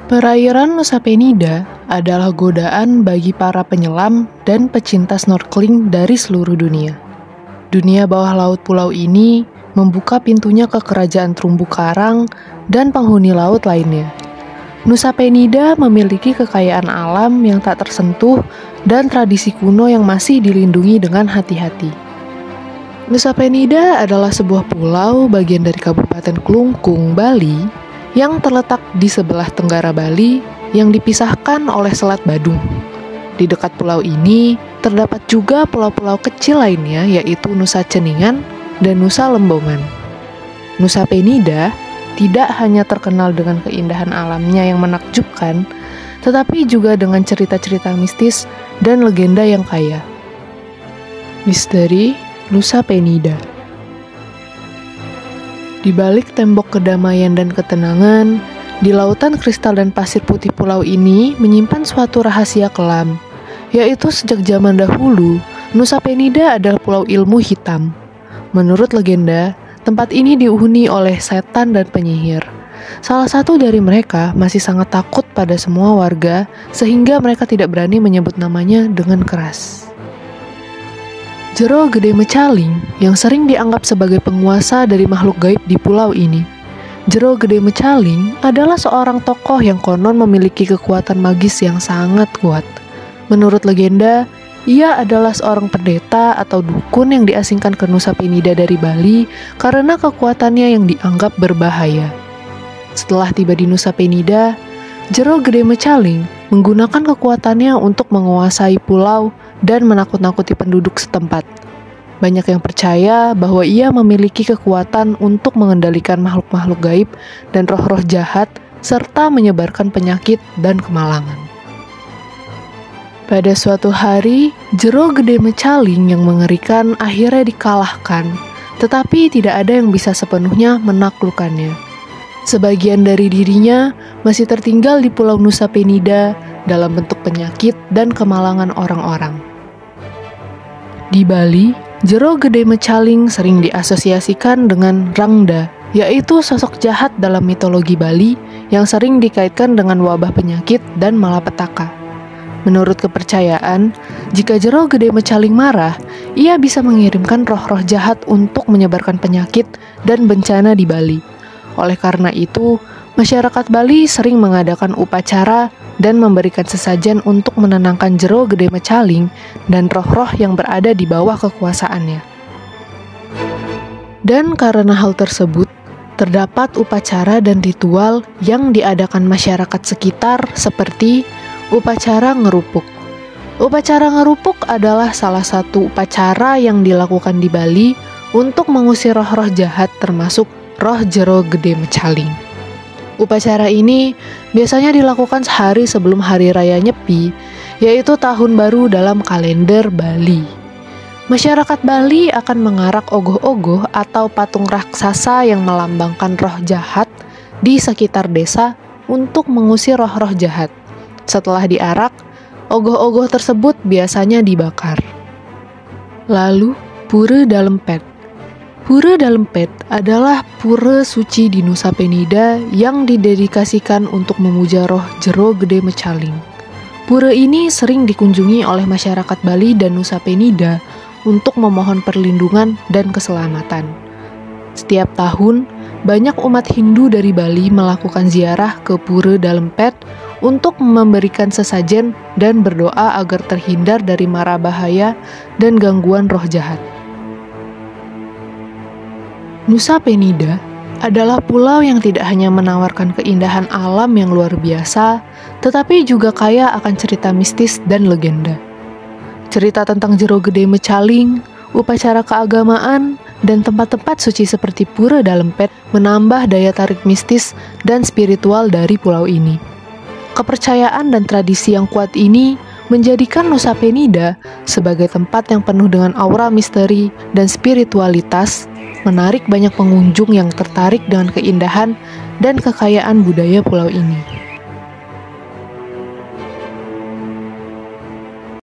Perairan Nusa Penida adalah godaan bagi para penyelam dan pecinta snorkeling dari seluruh dunia. Dunia bawah laut pulau ini membuka pintunya ke kerajaan terumbu karang dan penghuni laut lainnya. Nusa Penida memiliki kekayaan alam yang tak tersentuh dan tradisi kuno yang masih dilindungi dengan hati-hati. Nusa Penida adalah sebuah pulau bagian dari Kabupaten Klungkung, Bali, yang terletak di sebelah tenggara Bali yang dipisahkan oleh Selat Badung. Di dekat pulau ini, terdapat juga pulau-pulau kecil lainnya yaitu Nusa Ceningan dan Nusa Lembongan. Nusa Penida tidak hanya terkenal dengan keindahan alamnya yang menakjubkan, tetapi juga dengan cerita-cerita mistis dan legenda yang kaya. Misteri Nusa Penida. Di balik tembok kedamaian dan ketenangan, di lautan kristal dan pasir putih pulau ini menyimpan suatu rahasia kelam, yaitu sejak zaman dahulu, Nusa Penida adalah pulau ilmu hitam. Menurut legenda, tempat ini dihuni oleh setan dan penyihir. Salah satu dari mereka masih sangat takut pada semua warga, sehingga mereka tidak berani menyebut namanya dengan keras. Jero Gede Mecaling yang sering dianggap sebagai penguasa dari makhluk gaib di pulau ini. Jero Gede Mecaling adalah seorang tokoh yang konon memiliki kekuatan magis yang sangat kuat. Menurut legenda, ia adalah seorang pendeta atau dukun yang diasingkan ke Nusa Penida dari Bali karena kekuatannya yang dianggap berbahaya. Setelah tiba di Nusa Penida, Jero Gede Mecaling menggunakan kekuatannya untuk menguasai pulau dan menakut-nakuti penduduk setempat. Banyak yang percaya bahwa ia memiliki kekuatan untuk mengendalikan makhluk-makhluk gaib dan roh-roh jahat, serta menyebarkan penyakit dan kemalangan. Pada suatu hari, Jero Gede Mecaling yang mengerikan akhirnya dikalahkan, tetapi tidak ada yang bisa sepenuhnya menaklukkannya. Sebagian dari dirinya masih tertinggal di Pulau Nusa Penida dalam bentuk penyakit dan kemalangan orang-orang. Di Bali, Jero Gede Mecaling sering diasosiasikan dengan Rangda, yaitu sosok jahat dalam mitologi Bali yang sering dikaitkan dengan wabah penyakit dan malapetaka. Menurut kepercayaan, jika Jero Gede Mecaling marah, ia bisa mengirimkan roh-roh jahat untuk menyebarkan penyakit dan bencana di Bali. Oleh karena itu, masyarakat Bali sering mengadakan upacara dan memberikan sesajen untuk menenangkan Jero Gede Mecaling dan roh-roh yang berada di bawah kekuasaannya. Dan karena hal tersebut, terdapat upacara dan ritual yang diadakan masyarakat sekitar seperti upacara ngerupuk. Upacara ngerupuk adalah salah satu upacara yang dilakukan di Bali untuk mengusir roh-roh jahat termasuk roh Jero Gede Mecaling. Upacara ini biasanya dilakukan sehari sebelum Hari Raya Nyepi, yaitu Tahun Baru dalam kalender Bali. Masyarakat Bali akan mengarak ogoh-ogoh atau patung raksasa yang melambangkan roh jahat di sekitar desa untuk mengusir roh-roh jahat. Setelah diarak, ogoh-ogoh tersebut biasanya dibakar. Lalu, Pura Dalempet. Pura Dalempet adalah pura suci di Nusa Penida yang didedikasikan untuk memuja roh Jero Gede Mecaling. Pura ini sering dikunjungi oleh masyarakat Bali dan Nusa Penida untuk memohon perlindungan dan keselamatan. Setiap tahun, banyak umat Hindu dari Bali melakukan ziarah ke Pura Dalempet untuk memberikan sesajen dan berdoa agar terhindar dari mara bahaya dan gangguan roh jahat. Nusa Penida adalah pulau yang tidak hanya menawarkan keindahan alam yang luar biasa, tetapi juga kaya akan cerita mistis dan legenda. Cerita tentang Jero Gede Mecaling, upacara keagamaan, dan tempat-tempat suci seperti Pura Dalempet menambah daya tarik mistis dan spiritual dari pulau ini. Kepercayaan dan tradisi yang kuat ini menjadikan Nusa Penida sebagai tempat yang penuh dengan aura misteri dan spiritualitas, menarik banyak pengunjung yang tertarik dengan keindahan dan kekayaan budaya pulau ini.